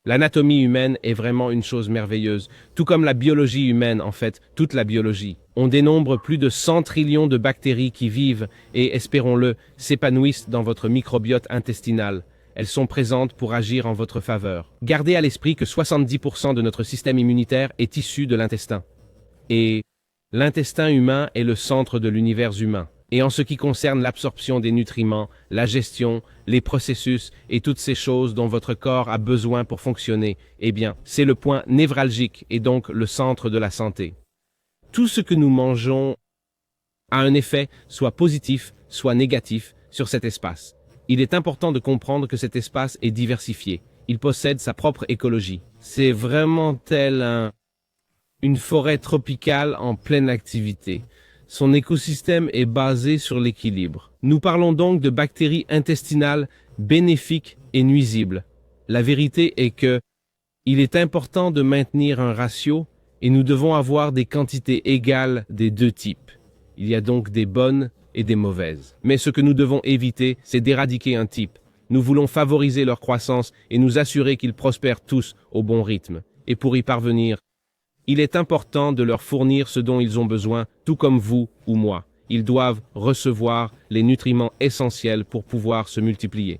L'anatomie humaine est vraiment une chose merveilleuse, tout comme la biologie humaine, en fait, toute la biologie. On dénombre plus de 100 trillions de bactéries qui vivent et, espérons-le, s'épanouissent dans votre microbiote intestinal. Elles sont présentes pour agir en votre faveur. Gardez à l'esprit que 70% de notre système immunitaire est issu de l'intestin. Et l'intestin humain est le centre de l'univers humain. Et en ce qui concerne l'absorption des nutriments, la gestion, les processus et toutes ces choses dont votre corps a besoin pour fonctionner, eh bien, c'est le point névralgique et donc le centre de la santé. Tout ce que nous mangeons a un effet soit positif, soit négatif sur cet espace. Il est important de comprendre que cet espace est diversifié. Il possède sa propre écologie. C'est vraiment une forêt tropicale en pleine activité. Son écosystème est basé sur l'équilibre. Nous parlons donc de bactéries intestinales bénéfiques et nuisibles. La vérité est que il est important de maintenir un ratio et nous devons avoir des quantités égales des deux types. Il y a donc des bonnes et des mauvaises. Mais ce que nous devons éviter, c'est d'éradiquer un type. Nous voulons favoriser leur croissance et nous assurer qu'ils prospèrent tous au bon rythme. Et pour y parvenir, il est important de leur fournir ce dont ils ont besoin, tout comme vous ou moi. Ils doivent recevoir les nutriments essentiels pour pouvoir se multiplier.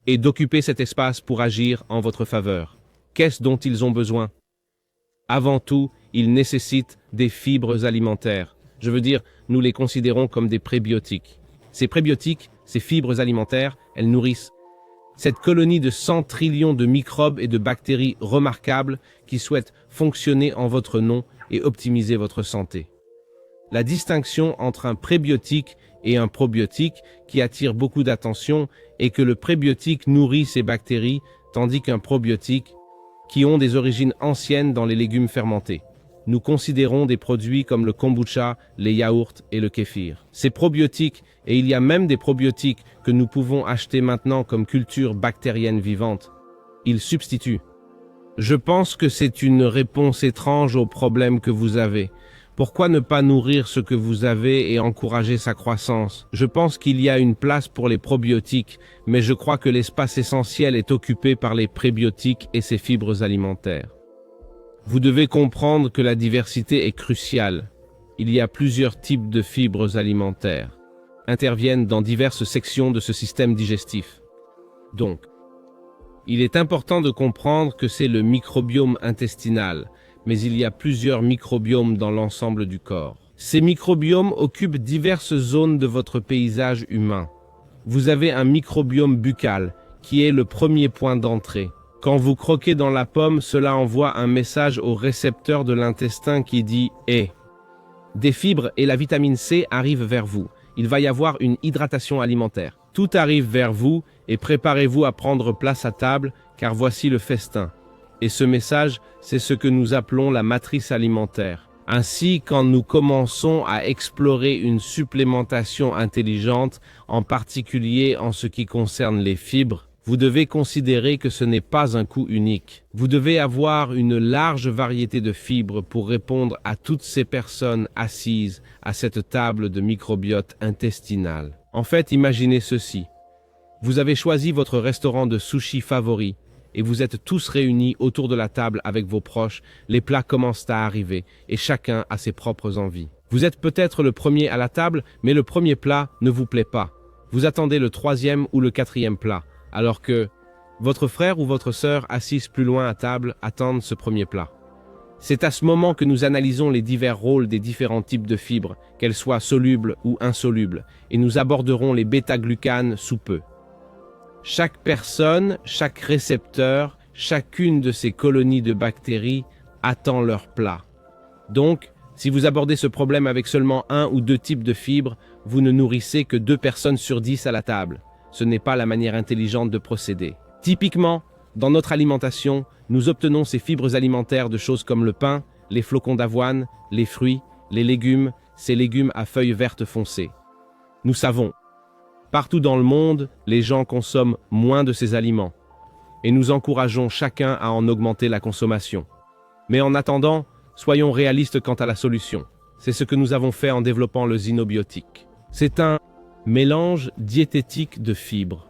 Et d'occuper cet espace pour agir en votre faveur. Qu'est-ce dont ils ont besoin? Avant tout, ils nécessitent des fibres alimentaires. Je veux dire, nous les considérons comme des prébiotiques. Ces prébiotiques, ces fibres alimentaires, elles nourrissent cette colonie de 100 trillions de microbes et de bactéries remarquables qui souhaitent fonctionner en votre nom et optimiser votre santé. La distinction entre un prébiotique et un probiotique qui attire beaucoup d'attention est que le prébiotique nourrit ces bactéries, tandis qu'un probiotique, qui ont des origines anciennes dans les légumes fermentés. Nous considérons des produits comme le kombucha, les yaourts et le kéfir. Ces probiotiques, et il y a même des probiotiques que nous pouvons acheter maintenant comme culture bactérienne vivante, ils substituent. Je pense que c'est une réponse étrange au problème que vous avez. Pourquoi ne pas nourrir ce que vous avez et encourager sa croissance? Je pense qu'il y a une place pour les probiotiques, mais je crois que l'espace essentiel est occupé par les prébiotiques et ses fibres alimentaires. Vous devez comprendre que la diversité est cruciale. Il y a plusieurs types de fibres alimentaires, interviennent dans diverses sections de ce système digestif. Donc, il est important de comprendre que c'est le microbiome intestinal, mais il y a plusieurs microbiomes dans l'ensemble du corps. Ces microbiomes occupent diverses zones de votre paysage humain. Vous avez un microbiome buccal, qui est le premier point d'entrée. Quand vous croquez dans la pomme, cela envoie un message au récepteur de l'intestin qui dit « Eh ». Des fibres et la vitamine C arrivent vers vous. Il va y avoir une hydratation alimentaire. Tout arrive vers vous et préparez-vous à prendre place à table, car voici le festin. Et ce message, c'est ce que nous appelons la matrice alimentaire. Ainsi, quand nous commençons à explorer une supplémentation intelligente, en particulier en ce qui concerne les fibres, vous devez considérer que ce n'est pas un coup unique. Vous devez avoir une large variété de fibres pour répondre à toutes ces personnes assises à cette table de microbiote intestinal. En fait, imaginez ceci. Vous avez choisi votre restaurant de sushi favori et vous êtes tous réunis autour de la table avec vos proches. Les plats commencent à arriver et chacun a ses propres envies. Vous êtes peut-être le premier à la table, mais le premier plat ne vous plaît pas. Vous attendez le troisième ou le quatrième plat, alors que votre frère ou votre sœur assise plus loin à table attendent ce premier plat. C'est à ce moment que nous analysons les divers rôles des différents types de fibres, qu'elles soient solubles ou insolubles, et nous aborderons les bêta-glucanes sous peu. Chaque personne, chaque récepteur, chacune de ces colonies de bactéries attend leur plat. Donc, si vous abordez ce problème avec seulement un ou deux types de fibres, vous ne nourrissez que 2 personnes sur 10 à la table. Ce n'est pas la manière intelligente de procéder. Typiquement, dans notre alimentation, nous obtenons ces fibres alimentaires de choses comme le pain, les flocons d'avoine, les fruits, les légumes, ces légumes à feuilles vertes foncées. Nous savons, partout dans le monde, les gens consomment moins de ces aliments, et nous encourageons chacun à en augmenter la consommation. Mais en attendant, soyons réalistes quant à la solution. C'est ce que nous avons fait en développant le Xynobiotique. C'est un mélange diététique de fibres.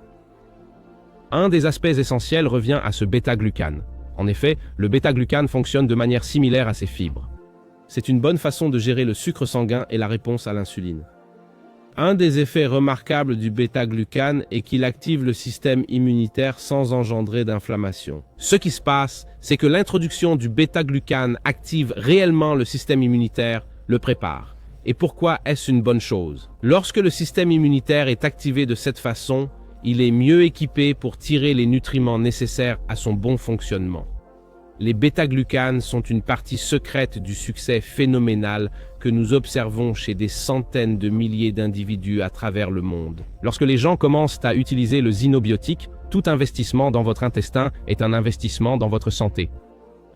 Un des aspects essentiels revient à ce bêta-glucane. En effet, le bêta-glucane fonctionne de manière similaire à ces fibres. C'est une bonne façon de gérer le sucre sanguin et la réponse à l'insuline. Un des effets remarquables du bêta-glucane est qu'il active le système immunitaire sans engendrer d'inflammation. Ce qui se passe, c'est que l'introduction du bêta-glucane active réellement le système immunitaire, le prépare. Et pourquoi est-ce une bonne chose? Lorsque le système immunitaire est activé de cette façon, il est mieux équipé pour tirer les nutriments nécessaires à son bon fonctionnement. Les bêta-glucanes sont une partie secrète du succès phénoménal que nous observons chez des centaines de milliers d'individus à travers le monde. Lorsque les gens commencent à utiliser le xynobiotique, tout investissement dans votre intestin est un investissement dans votre santé.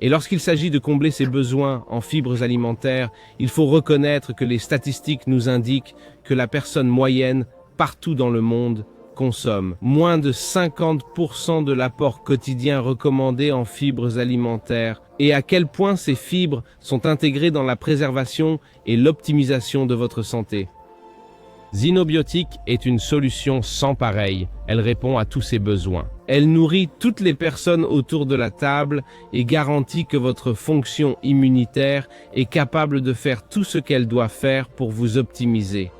Et lorsqu'il s'agit de combler ces besoins en fibres alimentaires, il faut reconnaître que les statistiques nous indiquent que la personne moyenne, partout dans le monde, consomme moins de 50% de l'apport quotidien recommandé en fibres alimentaires et à quel point ces fibres sont intégrées dans la préservation et l'optimisation de votre santé. Xynobiotique est une solution sans pareille. Elle répond à tous ces besoins. Elle nourrit toutes les personnes autour de la table et garantit que votre fonction immunitaire est capable de faire tout ce qu'elle doit faire pour vous optimiser.